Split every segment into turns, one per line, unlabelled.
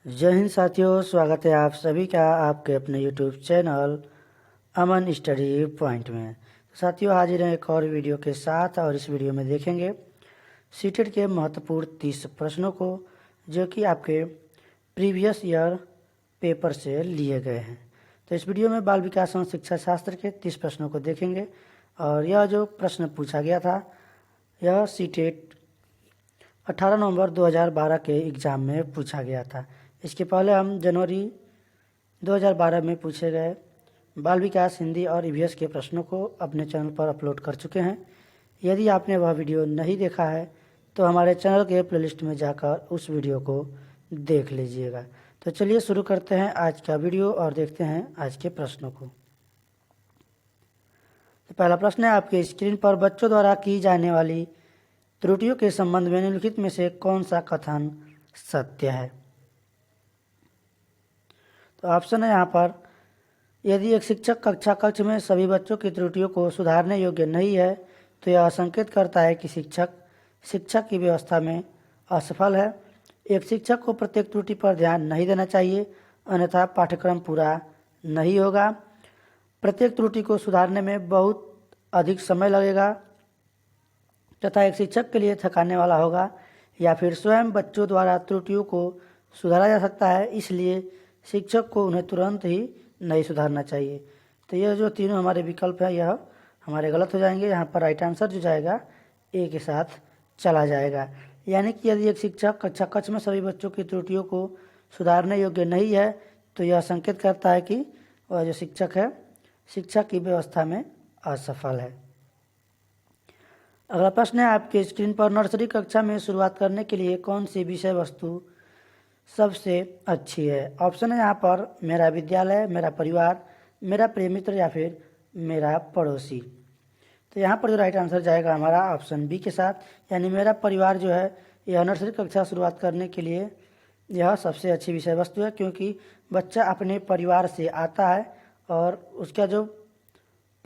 जय हिंद साथियों, स्वागत है आप सभी का आपके अपने यूट्यूब चैनल अमन स्टडी पॉइंट में। साथियों, हाजिर हैं एक और वीडियो के साथ और इस वीडियो में देखेंगे सीटेट के महत्वपूर्ण 30 प्रश्नों को जो कि आपके प्रीवियस ईयर पेपर से लिए गए हैं। तो इस वीडियो में बाल विकास एवं शिक्षा शास्त्र के 30 प्रश्नों को देखेंगे और यह जो प्रश्न पूछा गया था यह सीटेट 18 नवंबर 2012 के एग्ज़ाम में पूछा गया था। इसके पहले हम जनवरी 2012 में पूछे गए बाल विकास हिंदी और ईवीएस के प्रश्नों को अपने चैनल पर अपलोड कर चुके हैं। यदि आपने वह वीडियो नहीं देखा है तो हमारे चैनल के प्लेलिस्ट में जाकर उस वीडियो को देख लीजिएगा। तो चलिए शुरू करते हैं आज का वीडियो और देखते हैं आज के प्रश्नों को। तो पहला प्रश्न है आपके स्क्रीन पर बच्चों द्वारा की जाने वाली त्रुटियों के संबंध में निम्नलिखित में से कौन सा कथन सत्य है। तो ऑप्शन है यहाँ पर, यदि एक शिक्षक कक्षा कक्ष में सभी बच्चों की त्रुटियों को सुधारने योग्य नहीं है तो यह संकेत करता है कि शिक्षक शिक्षा की व्यवस्था में असफल है। एक शिक्षक को प्रत्येक त्रुटि पर ध्यान नहीं देना चाहिए, अन्यथा पाठ्यक्रम पूरा नहीं होगा। प्रत्येक त्रुटि को सुधारने में बहुत अधिक समय लगेगा तथा एक शिक्षक के लिए थकाने वाला होगा, या फिर स्वयं बच्चों द्वारा त्रुटियों को सुधारा जा सकता है, इसलिए शिक्षक को उन्हें तुरंत ही नहीं सुधारना चाहिए। तो यह जो तीनों हमारे विकल्प हैं यह हमारे गलत हो जाएंगे। यहाँ पर राइट आंसर जो जाएगा ए के साथ चला जाएगा। यानी कि यदि एक शिक्षक कक्षा कक्ष में सभी बच्चों की त्रुटियों को सुधारने योग्य नहीं है तो यह संकेत करता है कि वह जो शिक्षक है शिक्षा की व्यवस्था में असफल है। अगला प्रश्न है आपके स्क्रीन पर, नर्सरी कक्षा में शुरुआत करने के लिए कौन सी विषय वस्तु सबसे अच्छी है। ऑप्शन है यहाँ पर, मेरा विद्यालय, मेरा परिवार, मेरा प्रिय मित्र या फिर मेरा पड़ोसी। तो यहाँ पर जो राइट आंसर जाएगा हमारा ऑप्शन बी के साथ, यानी मेरा परिवार जो है यह नर्सरी कक्षा शुरुआत करने के लिए यह सबसे अच्छी विषय वस्तु है, क्योंकि बच्चा अपने परिवार से आता है और उसका जो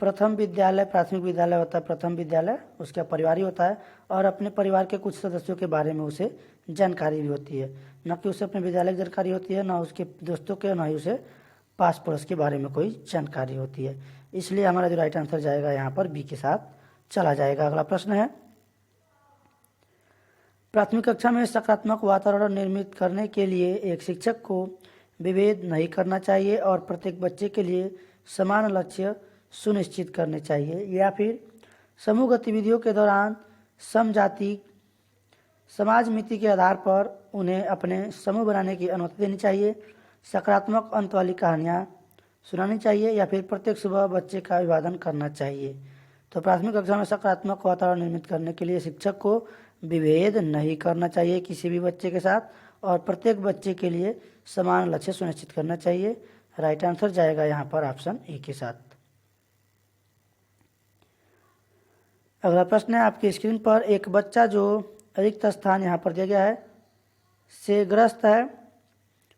प्रथम विद्यालय प्राथमिक विद्यालय होता है, प्रथम विद्यालय उसका परिवार ही होता है और अपने परिवार के कुछ सदस्यों के बारे में उसे जानकारी भी होती है। न कि उसे अपने विद्यालय की जानकारी होती है, न उसके दोस्तों के, न ही उसे पास पड़ोस के बारे में कोई जानकारी होती है। इसलिए हमारा जो राइट आंसर जाएगा यहाँ पर बी के साथ चला जाएगा। अगला प्रश्न है, प्राथमिक कक्षा में सकारात्मक वातावरण निर्मित करने के लिए एक शिक्षक को विभेद नहीं करना चाहिए और प्रत्येक बच्चे के लिए समान लक्ष्य सुनिश्चित करने चाहिए, या फिर समूह गतिविधियों के दौरान समजाति समाज मिति के आधार पर उन्हें अपने समूह बनाने की अनुमति देनी चाहिए, सकारात्मक अंत वाली कहानियाँ सुनानी चाहिए, या फिर प्रत्येक सुबह बच्चे का अभिवादन करना चाहिए। तो प्राथमिक कक्षा में सकारात्मक वातावरण निर्मित करने के लिए शिक्षक को विभेद नहीं करना चाहिए किसी भी बच्चे के साथ और प्रत्येक बच्चे के लिए समान लक्ष्य सुनिश्चित करना चाहिए। राइट आंसर जाएगा यहाँ पर ऑप्शन ए के साथ। अगला प्रश्न है आपकी स्क्रीन पर, एक बच्चा जो रिक्त स्थान यहाँ पर दिया गया है से ग्रस्त है,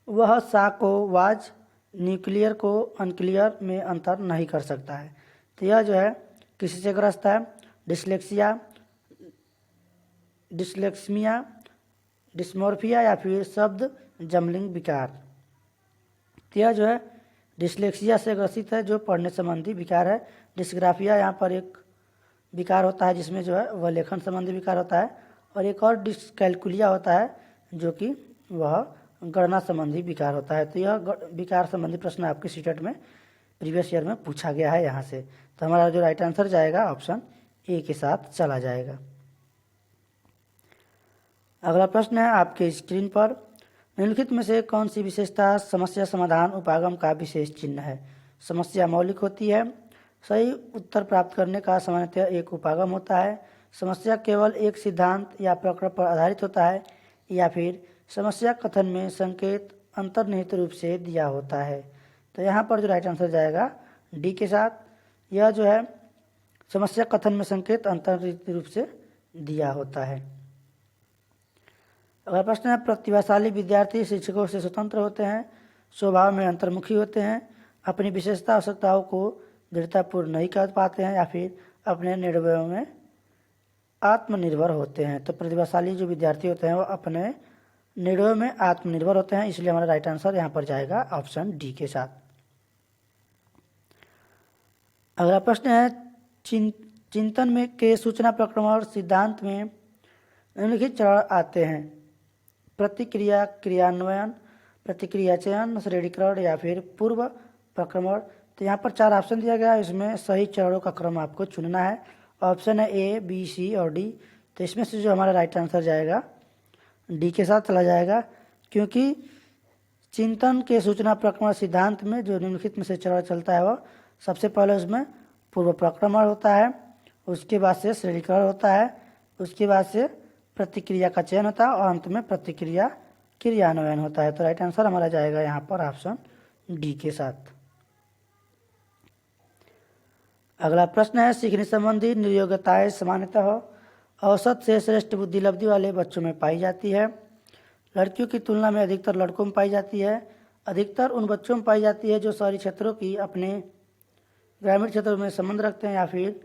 वह सा को वाज न्यूक्लियर को अनक्लियर में अंतर नहीं कर सकता है। तो यह जो है किसी से ग्रस्त है, डिसलेक्सिया, डिसलेक्समिया, डिस्मोर्फिया या फिर शब्द जमलिंग विकार। तो यह जो है डिसलेक्सिया से ग्रसित है जो पढ़ने संबंधी विकार है। डिस्ग्राफिया यहाँ पर एक विकार होता है जिसमें जो है वह लेखन संबंधी विकार होता है, और एक और डिस्कैलकुलिया होता है जो कि वह गणना संबंधी विकार होता है। तो यह विकार संबंधी प्रश्न आपके सीटेट में प्रीवियस ईयर में पूछा गया है यहाँ से। तो हमारा जो राइट आंसर जाएगा ऑप्शन ए के साथ चला जाएगा। अगला प्रश्न है आपके स्क्रीन पर, निम्नलिखित में से कौन सी विशेषता समस्या समाधान उपागम का विशेष चिन्ह है। समस्या मौलिक होती है, सही उत्तर प्राप्त करने का सामान्यतः एक उपागम होता है, समस्या केवल एक सिद्धांत या प्रकरण पर आधारित होता है, या फिर समस्या कथन में संकेत अंतर्निहित रूप से दिया होता है। तो यहाँ पर जो राइट आंसर जाएगा डी के साथ, यह जो है समस्या कथन में संकेत अंतर्निहित रूप से दिया होता है। अगला प्रश्न है, प्रतिभाशाली विद्यार्थी शिक्षकों से स्वतंत्र होते हैं, स्वभाव में अंतर्मुखी होते हैं, अपनी विशेषता आवश्यकताओं को दृढ़तापूर्ण नहीं कर पाते हैं, या फिर अपने निर्णयों में आत्मनिर्भर होते हैं। तो प्रतिभाशाली जो विद्यार्थी होते हैं वो अपने निर्णयों में आत्मनिर्भर होते हैं, इसलिए हमारा राइट आंसर यहाँ पर जाएगा ऑप्शन डी के साथ। अगला प्रश्न है चिंतन में के सूचना प्रक्रम और सिद्धांत में निम्नलिखित चरण आते हैं: प्रतिक्रिया, क्रियान्वयन, प्रतिक्रिया चयन, श्रेणीकरण या फिर पूर्व प्रक्रमण। तो यहाँ पर 4 ऑप्शन दिया गया है, इसमें सही चरणों का क्रम आपको चुनना है। ऑप्शन है ए, बी, सी और डी। तो इसमें से जो हमारा राइट आंसर जाएगा डी के साथ चला जाएगा, क्योंकि चिंतन के सूचना प्रक्रमण सिद्धांत में जो निम्नलिखित में से चरण चलता है वह सबसे पहले उसमें पूर्व प्रक्रमण होता है, उसके बाद से श्रेणीकरण होता है, उसके बाद से प्रतिक्रिया का चयन होता है और अंत में प्रतिक्रिया क्रियान्वयन होता है। तो राइट आंसर हमारा जाएगा यहाँ पर ऑप्शन डी के साथ। अगला प्रश्न है सीखने संबंधी निर्योग्यताएं सामान्यतः औसत से श्रेष्ठ बुद्धि लब्धि वाले बच्चों में पाई जाती है। लड़कियों की तुलना में अधिकतर लड़कों में पाई जाती है। अधिकतर उन बच्चों में पाई जाती है जो शहरी क्षेत्रों की अपने ग्रामीण क्षेत्रों में संबंध रखते हैं, या फिर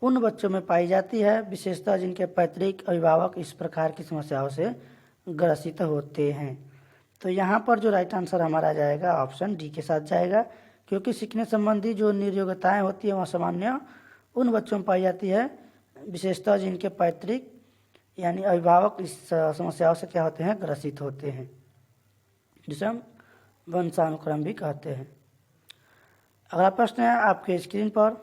उन बच्चों में पाई जाती है विशेषतः जिनके पैतृक अभिभावक इस प्रकार की समस्याओं से ग्रसित होते हैं। तो यहाँ पर जो राइट आंसर हमारा जाएगा ऑप्शन डी के साथ जाएगा, क्योंकि सीखने संबंधी जो निर्योग्यताएं होती है वह सामान्य उन बच्चों में पाई जाती है विशेषतः जिनके पैतृक यानी अभिभावक इस समस्याओं से क्या होते हैं, ग्रसित होते हैं, जिसे हम वंशानुक्रम भी कहते हैं। अगला प्रश्न है आपके स्क्रीन पर।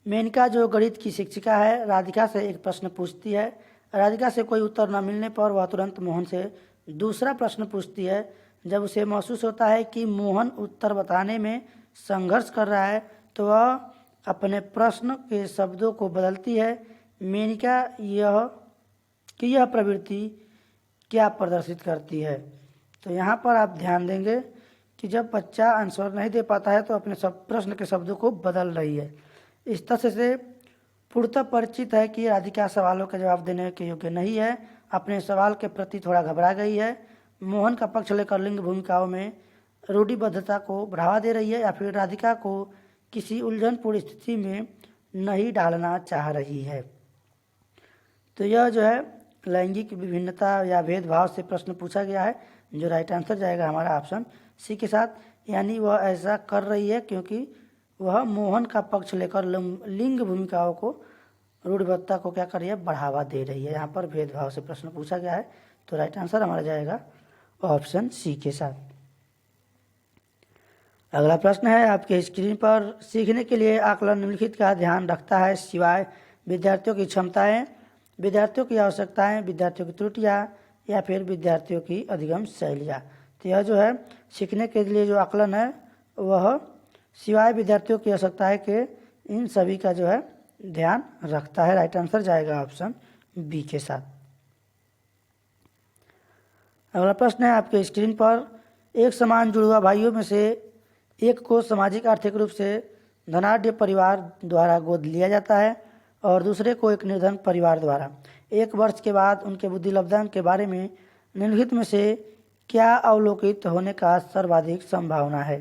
मेनका जो गणित की शिक्षिका है राधिका से एक प्रश्न पूछती है। राधिका से कोई उत्तर न मिलने पर वह तुरंत मोहन से दूसरा प्रश्न पूछती है। जब उसे महसूस होता है कि मोहन उत्तर बताने में संघर्ष कर रहा है तो वह अपने प्रश्न के शब्दों को बदलती है। मेनका यह प्रवृत्ति क्या प्रदर्शित करती है? तो यहाँ पर आप ध्यान देंगे कि जब बच्चा आंसर नहीं दे पाता है तो अपने प्रश्न के शब्दों को बदल रही है। इस तथ्य से पूर्णतः परिचित है कि राधिका सवालों के जवाब देने के योग्य नहीं है, अपने सवाल के प्रति थोड़ा घबरा गई है, मोहन का पक्ष लेकर लिंग भूमिकाओं में रूढ़िबद्धता को बढ़ावा दे रही है, या फिर राधिका को किसी उलझनपूर्ण स्थिति में नहीं डालना चाह रही है। तो यह जो है लैंगिक विभिन्नता या भेदभाव से प्रश्न पूछा गया है, जो राइट आंसर जाएगा हमारा ऑप्शन सी के साथ। यानी वह ऐसा कर रही है क्योंकि वह मोहन का पक्ष लेकर लिंग भूमिकाओं को रूढ़िबद्धता को क्या कर रही है, बढ़ावा दे रही है। यहाँ पर भेदभाव से प्रश्न पूछा गया है, तो राइट आंसर हमारा जाएगा ऑप्शन सी के साथ। अगला प्रश्न है आपके स्क्रीन पर। सीखने के लिए आकलन निम्नलिखित का ध्यान रखता है सिवाय विद्यार्थियों की क्षमताएं, विद्यार्थियों की आवश्यकताएं, विद्यार्थियों की त्रुटियां या फिर विद्यार्थियों की अधिगम शैलियाँ। तो यह जो है सीखने के लिए जो आकलन है वह सिवाय विद्यार्थियों की आवश्यकताएं के इन सभी का जो है ध्यान रखता है। राइट आंसर जाएगा ऑप्शन बी के साथ। अगला प्रश्न है आपके स्क्रीन पर। एक समान जुड़वा भाइयों में से एक को सामाजिक आर्थिक रूप से धनाढ्य परिवार द्वारा गोद लिया जाता है और दूसरे को एक निर्धन परिवार द्वारा। 1 वर्ष के बाद उनके बुद्धि लब्धांक के बारे में निम्नलिखित में से क्या अवलोकित होने का सर्वाधिक संभावना है?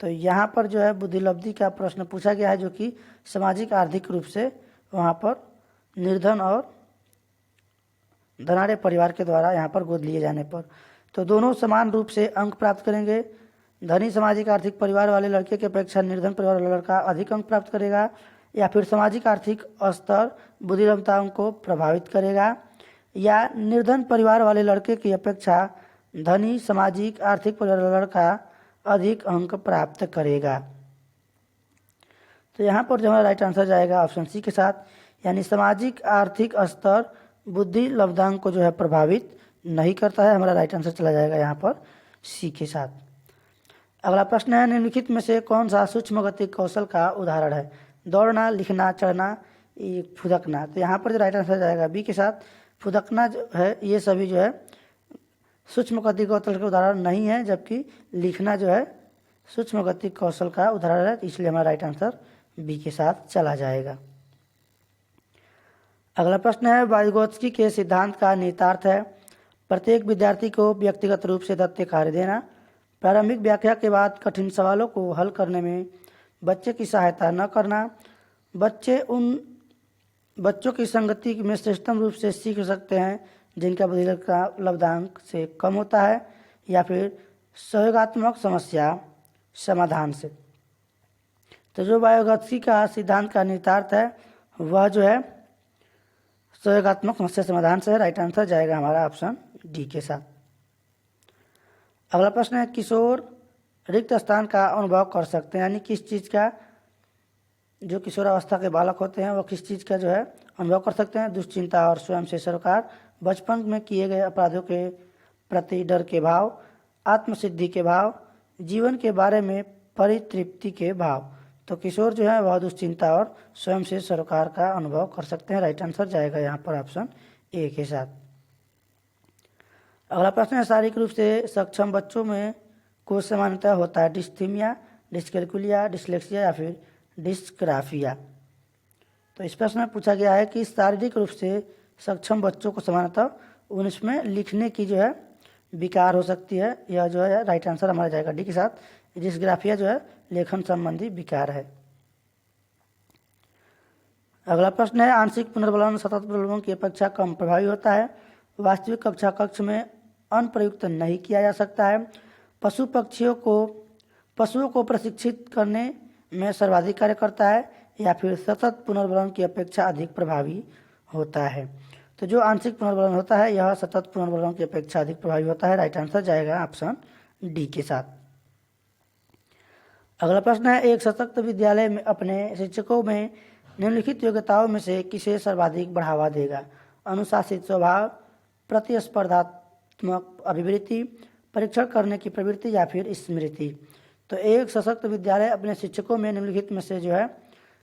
तो यहाँ पर जो है बुद्धि लब्धि का प्रश्न पूछा गया है, जो कि सामाजिक आर्थिक रूप से वहाँ पर निर्धन और धनाढ्य परिवार के द्वारा यहाँ पर गोद लिए जाने पर। तो दोनों समान रूप से अंक प्राप्त करेंगे। धनी सामाजिक आर्थिक परिवार वाले लड़के की अपेक्षा निर्धन परिवार वाला लड़का अधिक अंक प्राप्त करेगा, या फिर सामाजिक आर्थिक स्तर बुद्धिमत्ताओं को प्रभावित करेगा, या निर्धन परिवार वाले लड़के की अपेक्षा धनी सामाजिक आर्थिक परिवार वाला लड़का अधिक अंक प्राप्त करेगा। तो यहाँ पर जो हमारा राइट आंसर जाएगा ऑप्शन सी के साथ, यानी सामाजिक आर्थिक स्तर बुद्धि लब्धांक को जो है प्रभावित नहीं करता है। हमारा राइट आंसर चला जाएगा यहाँ पर सी के साथ। अगला प्रश्न है निम्नलिखित में से कौन सा सूक्ष्म गति कौशल का उदाहरण है? दौड़ना, लिखना, चढ़ना, फुदकना। तो यहाँ पर जो राइट आंसर जाएगा बी के साथ। फुदकना जो है ये सभी जो है सूक्ष्म गति कौशल का उदाहरण नहीं है, जबकि लिखना जो है सूक्ष्म गति कौशल का उदाहरण है, इसलिए हमारा राइट आंसर बी के साथ चला जाएगा। अगला प्रश्न है वाइगोत्स्की के सिद्धांत का निहितार्थ है प्रत्येक विद्यार्थी को व्यक्तिगत रूप से दत्त कार्य देना, प्रारंभिक व्याख्या के बाद कठिन सवालों को हल करने में बच्चे की सहायता न करना, बच्चे उन बच्चों की संगति में श्रेष्ठतम रूप से सीख सकते हैं जिनका बुद्धि लब्धांक से कम होता है, या फिर सहयोगात्मक समस्या समाधान से। तो जो वायुगतिकी का सिद्धांत का निहितार्थ है वह जो है सहयोगात्मक समस्या समाधान से है। राइट आंसर जाएगा हमारा ऑप्शन डी के साथ। अगला प्रश्न है, किशोर रिक्त स्थान का अनुभव कर सकते हैं, यानी किस चीज़ का, जो किशोरावस्था के बालक होते हैं वो किस चीज़ का जो है अनुभव कर सकते हैं? दुश्चिंता और स्वयं से सरोकार, बचपन में किए गए अपराधों के प्रति डर के भाव, आत्मसिद्धि के भाव, जीवन के बारे में परितृप्ति के भाव। तो किशोर जो है वह दुश्चिंता और स्वयं से सरोकार का अनुभव कर सकते हैं। राइट आंसर जाएगा यहाँ पर ऑप्शन ए के साथ। अगला प्रश्न है, शारीरिक रूप से सक्षम बच्चों में को सामान्यतः होता है डिस्थीमिया, डिस्कैल्कुलिया, डिसलेक्सिया या फिर डिस्ग्राफिया। तो इस प्रश्न में पूछा गया है कि शारीरिक रूप से सक्षम बच्चों को सामान्यतः उनमें लिखने की जो है विकार हो सकती है। यह जो है राइट आंसर हमारा जाएगा डी के साथ। डिस्ग्राफिया जो है लेखन संबंधी विकार है। अगला प्रश्न है, आंशिक पुनर्बलन सतत पुनर्बलन की अपेक्षा कम प्रभावी होता है। वास्तविक कक्षा कक्ष में अनुप्रयुक्त नहीं किया जा सकता है। पशुओं को प्रशिक्षित करने में सर्वाधिक कार्य करता है, या फिर सतत पुनर्बलन की अपेक्षा अधिक प्रभावी होता है। तो जो आंशिक पुनर्बलन होता है यह सतत पुनर्बलन की अपेक्षा अधिक प्रभावी होता है। राइट आंसर जाएगा ऑप्शन डी के साथ। अगला प्रश्न है, एक सशक्त विद्यालय में अपने शिक्षकों में निम्नलिखित योग्यताओं में से किसे सर्वाधिक बढ़ावा देगा? अनुशासित स्वभाव, प्रतिस्पर्धात्मक अभिवृत्ति, परीक्षण करने की प्रवृत्ति या फिर स्मृति। तो एक सशक्त विद्यालय अपने शिक्षकों में निम्नलिखित में से जो है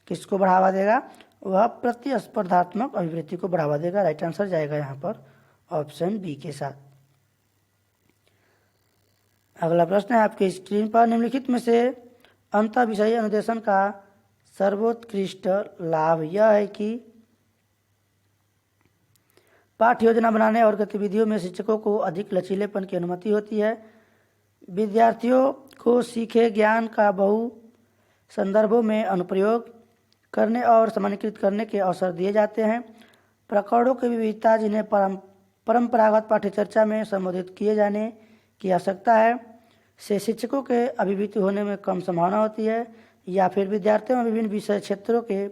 किसको बढ़ावा देगा? वह प्रतिस्पर्धात्मक अभिवृत्ति को बढ़ावा देगा। राइट आंसर जाएगा यहाँ पर ऑप्शन बी के साथ। अगला प्रश्न है आपके स्क्रीन पर, निम्नलिखित में से अंतर विषय अनुदेशन का सर्वोत्कृष्ट लाभ यह है कि पाठ्य योजना बनाने और गतिविधियों में शिक्षकों को अधिक लचीलेपन की अनुमति होती है। विद्यार्थियों को सीखे ज्ञान का बहु संदर्भों में अनुप्रयोग करने और सामान्यीकृत करने के अवसर दिए जाते हैं। प्रकरणों की विविधता जिन्हें परंपरागत पाठ्यचर्चा में संबोधित किए जाने की आवश्यकता है से शिक्षकों के अभिभूत होने में कम संभावना होती है, या फिर विद्यार्थियों में विभिन्न विषय क्षेत्रों के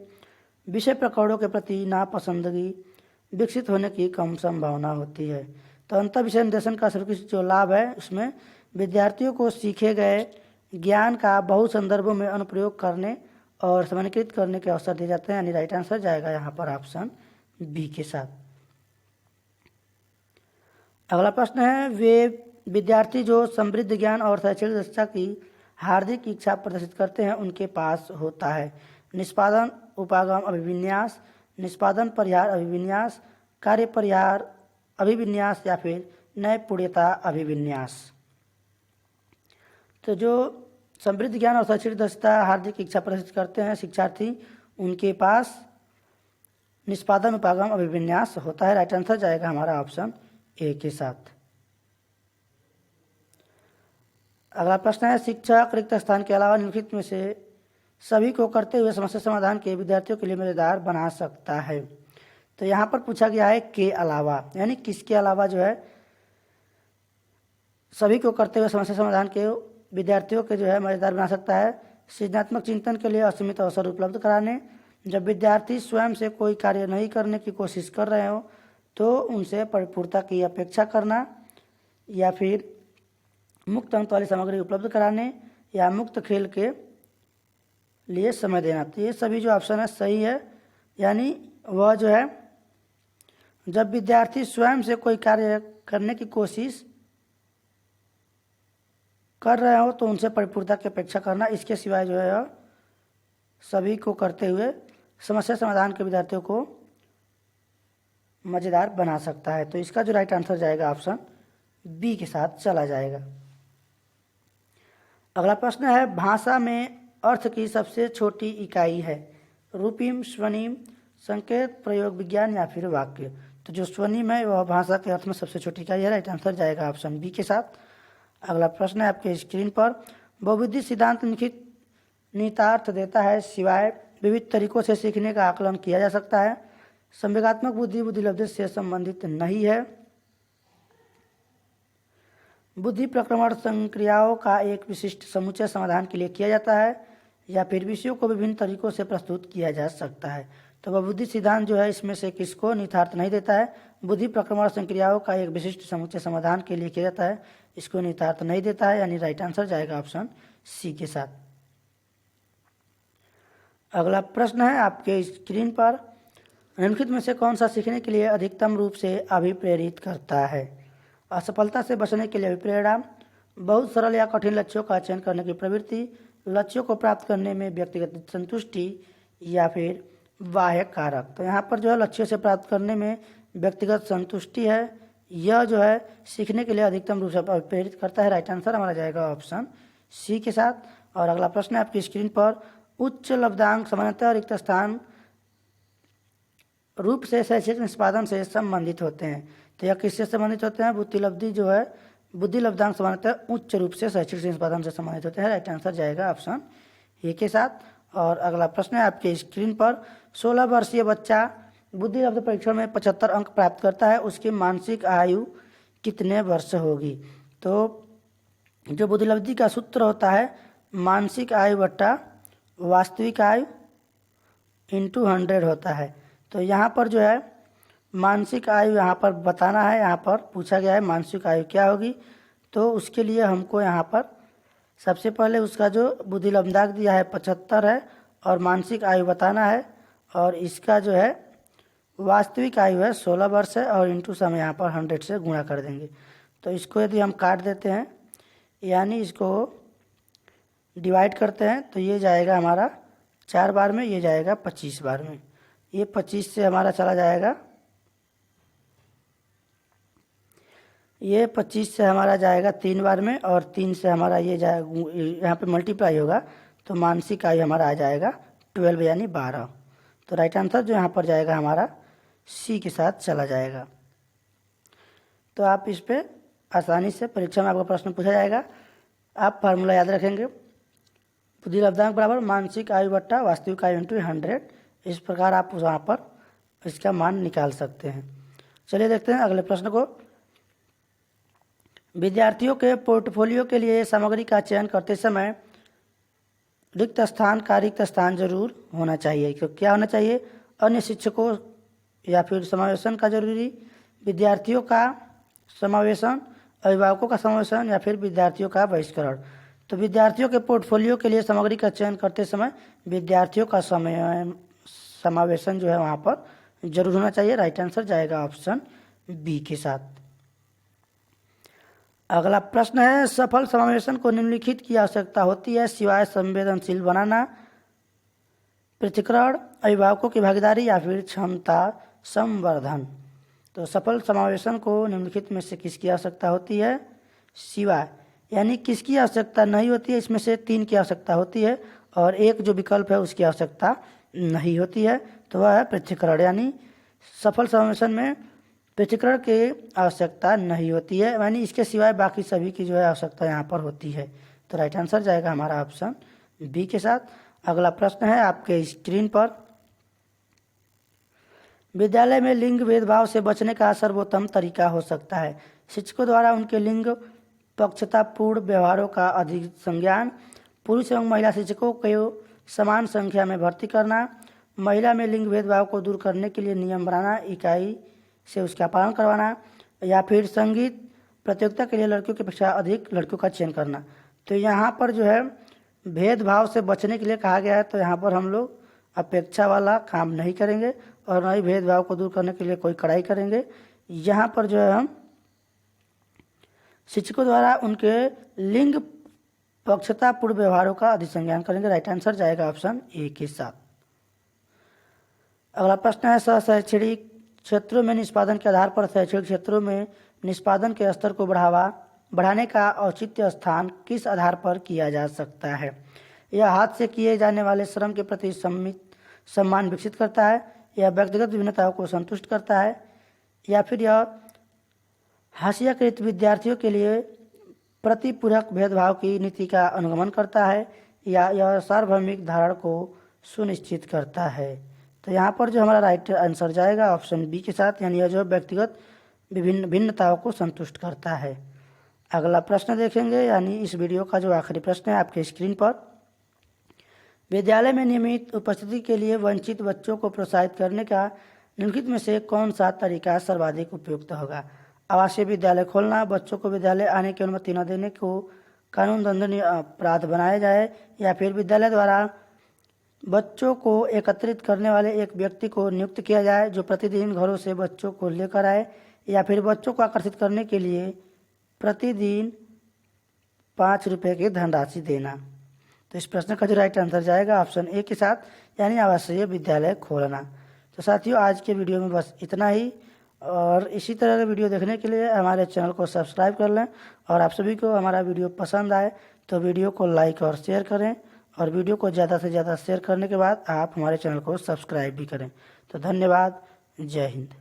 विषय प्रकरणों के प्रति नापसंदगी विकसित होने की कम संभावना होती है। तो अंतर विषय निर्देशन का सर्वोत्कृष्ट जो लाभ है उसमें विद्यार्थियों को सीखे गए ज्ञान का बहु संदर्भों में अनुप्रयोग करने और सामान्यीकृत करने के अवसर दिए जाते हैं, यानी राइट आंसर जाएगा यहाँ पर ऑप्शन बी के साथ। अगला प्रश्न है, वे विद्यार्थी जो समृद्ध ज्ञान और शैक्षणिक दक्षता की हार्दिक इच्छा प्रदर्शित करते हैं उनके पास होता है निष्पादन उपागम अभिविन्यास, निष्पादन परिहार अभिविन्यास, कार्य परिहार अभिविन्यास या फिर नैपुण्यता अभिविन्यास। तो जो समृद्ध ज्ञान और शैक्षणिक दक्षता हार्दिक इच्छा प्रदर्शित करते हैं शिक्षार्थी, उनके पास निष्पादन उपागम अभिविन्यास होता है। राइट आंसर जाएगा हमारा ऑप्शन ए के साथ। अगला प्रश्न है, शिक्षक रिक्त स्थान के अलावा निम्नलिखित में से सभी को करते हुए समस्या समाधान के विद्यार्थियों के लिए मजेदार बना सकता है। तो यहाँ पर पूछा गया है के अलावा, यानी किसके अलावा जो है सभी को करते हुए समस्या समाधान के विद्यार्थियों के जो है मजेदार बना सकता है। सृजनात्मक चिंतन के लिए असीमित अवसर उपलब्ध कराने, जब विद्यार्थी स्वयं से कोई कार्य नहीं करने की कोशिश कर रहे हो तो उनसे परिपूर्णता की अपेक्षा करना, या फिर मुक्त अंत वाली सामग्री उपलब्ध कराने, या मुक्त खेल के लिए समय देना। तो ये सभी जो ऑप्शन है सही है, यानी वह जो है जब विद्यार्थी स्वयं से कोई कार्य करने की कोशिश कर रहे हो तो उनसे परिपूर्णता की अपेक्षा करना। इसके सिवाय जो है सभी को करते हुए समस्या समाधान के विद्यार्थियों को मज़ेदार बना सकता है। तो इसका जो राइट आंसर जाएगा ऑप्शन बी के साथ चला जाएगा। अगला प्रश्न है, भाषा में अर्थ की सबसे छोटी इकाई है रूपिम, स्वनिम, संकेत, प्रयोग विज्ञान या फिर वाक्य। तो जो स्वनिम है वह भाषा के अर्थ में सबसे छोटी इकाई है। राइट आंसर जाएगा ऑप्शन बी के साथ। अगला प्रश्न है आपके स्क्रीन पर, बहुविधि सिद्धांत निम्नलिखित निहितार्थ देता है सिवाय विविध तरीकों से सीखने का आकलन किया जा सकता है। संवेगात्मक बुद्धि बुद्धिलब्धि से संबंधित नहीं है। बुद्धि प्रक्रमण संक्रियाओं का एक विशिष्ट समुच्चय समाधान के लिए किया जाता है, या फिर विषयों को विभिन्न तरीकों से प्रस्तुत किया जा सकता है। तो वह बुद्धि सिद्धांत जो है इसमें से किसको निहितार्थ नहीं देता है। बुद्धि प्रक्रमण संक्रियाओं का एक विशिष्ट समुच्चय समाधान के लिए किया जाता है, इसको निहितार्थ नहीं देता है, यानी राइट आंसर जाएगा ऑप्शन सी के साथ। अगला प्रश्न है आपके स्क्रीन पर, निम्नलिखित में से कौन सा सीखने के लिए अधिकतम रूप से अभिप्रेरित करता है। असफलता से बचने के लिए अभिप्रेरणा, बहुत सरल या कठिन लक्ष्यों का चयन करने की प्रवृत्ति, लक्ष्यों को प्राप्त करने में व्यक्तिगत संतुष्टि, या फिर बाह्य कारक। तो यहाँ पर जो है लक्ष्यों से प्राप्त करने में व्यक्तिगत संतुष्टि है, यह जो है सीखने के लिए अधिकतम रूप से प्रेरित करता है। राइट आंसर हमारा जाएगा ऑप्शन सी के साथ। और अगला प्रश्न है आपकी स्क्रीन पर, उच्च लब्धांक सामान्यतः रिक्त स्थान रूप से शैक्षिक निष्पादन से संबंधित होते हैं। तो यह किससे संबंधित होते हैं। बुद्धिलब्धि जो है, बुद्धि लब्धांक सामान्यतः उच्च रूप से शैक्षिक निष्पादन से संबंधित होते हैं। राइट आंसर जाएगा ऑप्शन ए के साथ। और अगला प्रश्न है आपके स्क्रीन पर, 16 वर्षीय बच्चा बुद्धि लब्ध परीक्षण में 75 अंक प्राप्त करता है, उसकी मानसिक आयु कितने वर्ष होगी। तो जो बुद्धिलब्धि का सूत्र होता है मानसिक आयु बट्टा वास्तविक आयु इंटू 100 होता है। तो यहाँ पर जो है मानसिक आयु यहाँ पर बताना है, यहाँ पर पूछा गया है मानसिक आयु क्या होगी। तो उसके लिए हमको यहाँ पर सबसे पहले उसका जो बुद्धि लब्धांक दिया है 75 है, और मानसिक आयु बताना है, और इसका जो है वास्तविक आयु है 16 वर्ष है, और इंटू समय यहाँ पर 100 से गुणा कर देंगे। तो इसको यदि हम काट देते हैं, यानी इसको डिवाइड करते हैं, तो ये जाएगा हमारा 4 बार में, ये जाएगा 25 बार में। ये 25 से हमारा चला जाएगा, ये 25 से हमारा जाएगा 3 बार में, और 3 से हमारा ये जाएगा, यहाँ पे मल्टीप्लाई होगा, तो मानसिक आयु हमारा आ जाएगा 12 यानी 12। तो राइट आंसर जो यहाँ पर जाएगा हमारा सी के साथ चला जाएगा। तो आप इस पे आसानी से परीक्षा में आपका प्रश्न पूछा जाएगा। आप फार्मूला याद रखेंगे, बुद्धि लब्धांक बराबर मानसिक आयु बट्टा वास्तविक आयु इंटू 100। इस प्रकार आप वहाँ पर इसका मान निकाल सकते हैं। चलिए देखते हैं अगले प्रश्न को। विद्यार्थियों के पोर्टफोलियो के लिए सामग्री का चयन करते समय रिक्त स्थान का रिक्त स्थान जरूर होना चाहिए। तो क्या होना चाहिए, अन्य शिक्षकों या फिर समावेशन का जरूरी, विद्यार्थियों का समावेशन, अभिभावकों का समावेशन, या फिर विद्यार्थियों का बहिष्करण। तो विद्यार्थियों के पोर्टफोलियो के लिए सामग्री का चयन करते समय विद्यार्थियों का समावेशन जो है वहाँ पर जरूर होना चाहिए। राइट आंसर जाएगा ऑप्शन बी के साथ। अगला प्रश्न है, सफल समावेशन को निम्नलिखित की आवश्यकता होती है सिवाय संवेदनशील बनाना, पृथक्करण, अभिभावकों की भागीदारी, या फिर क्षमता संवर्धन। तो सफल समावेशन को निम्नलिखित में से किसकी आवश्यकता होती है, सिवाय यानी किसकी आवश्यकता नहीं होती है। इसमें से 3 की आवश्यकता होती है, और एक जो विकल्प है उसकी आवश्यकता नहीं होती है, तो वह है पृथक्करण। यानी सफल समावेशन में पृथक्करण की आवश्यकता नहीं होती है, यानी इसके सिवाय बाकी सभी की जो है आवश्यकता यहाँ पर होती है। तो राइट आंसर जाएगा हमारा ऑप्शन बी के साथ। अगला प्रश्न है आपके स्क्रीन पर, विद्यालय में लिंग भेदभाव से बचने का सर्वोत्तम तरीका हो सकता है। शिक्षकों द्वारा उनके लिंग पक्षतापूर्ण व्यवहारों का अधिक संज्ञान, पुरुष एवं महिला शिक्षकों को समान संख्या में भर्ती करना, महिला में लिंग भेदभाव को दूर करने के लिए नियम बनाना, इकाई से उसका पालन करवाना, या फिर संगीत प्रतियोगिता के लिए लड़कियों की अपेक्षा अधिक लड़कियों का चयन करना। तो यहाँ पर जो है भेदभाव से बचने के लिए कहा गया है, तो यहाँ पर हम लोग अपेक्षा वाला काम नहीं करेंगे, और न ही भेदभाव को दूर करने के लिए कोई कड़ाई करेंगे। यहाँ पर जो है हम शिक्षकों द्वारा उनके लिंग पक्षतापूर्ण व्यवहारों का अधिसंज्ञान करेंगे। राइट आंसर जाएगा ऑप्शन ए के साथ। अगला प्रश्न है, शैक्षणिक क्षेत्रों में निष्पादन के आधार पर शैक्षणिक क्षेत्रों में निष्पादन के स्तर को बढ़ाने का औचित्य स्थान किस आधार पर किया जा सकता है। यह हाथ से किए जाने वाले श्रम के प्रति सम्मान विकसित करता है, यह व्यक्तिगत विभिन्नताओं को संतुष्ट करता है, या फिर यह हाशियाकृत विद्यार्थियों के लिए प्रतिपूरक भेदभाव की नीति का अनुगमन करता है, या यह सार्वभौमिक धारण को सुनिश्चित करता है। तो यहाँ पर जो हमारा राइट आंसर जाएगा ऑप्शन बी के साथ, यानी यह जो व्यक्तिगत भिन्नताओं को संतुष्ट करता है। अगला प्रश्न देखेंगे, यानी इस वीडियो का जो आखिरी प्रश्न है आपके स्क्रीन पर। विद्यालय में नियमित उपस्थिति के लिए वंचित बच्चों को प्रोत्साहित करने का निम्नलिखित में से कौन सा तरीका सर्वाधिक उपयुक्त होगा? आवासीय विद्यालय खोलना, बच्चों को विद्यालय आने की अनुमति न देने को कानून दंडनीय अपराध बनाया जाए, या फिर विद्यालय द्वारा बच्चों को एकत्रित करने वाले एक व्यक्ति को नियुक्त किया जाए जो प्रतिदिन घरों से बच्चों को लेकर आए, या फिर बच्चों को आकर्षित करने के लिए प्रतिदिन 5 रुपये की धनराशि देना। तो इस प्रश्न का जो राइट आंसर जाएगा ऑप्शन ए के साथ, यानी आवासीय विद्यालय खोलना। तो साथियों, आज के वीडियो में बस इतना ही, और इसी तरह के वीडियो देखने के लिए हमारे चैनल को सब्सक्राइब कर लें, और आप सभी को हमारा वीडियो पसंद आए तो वीडियो को लाइक और शेयर करें, और वीडियो को ज़्यादा से ज़्यादा शेयर करने के बाद आप हमारे चैनल को सब्सक्राइब भी करें। तो धन्यवाद, जय हिंद।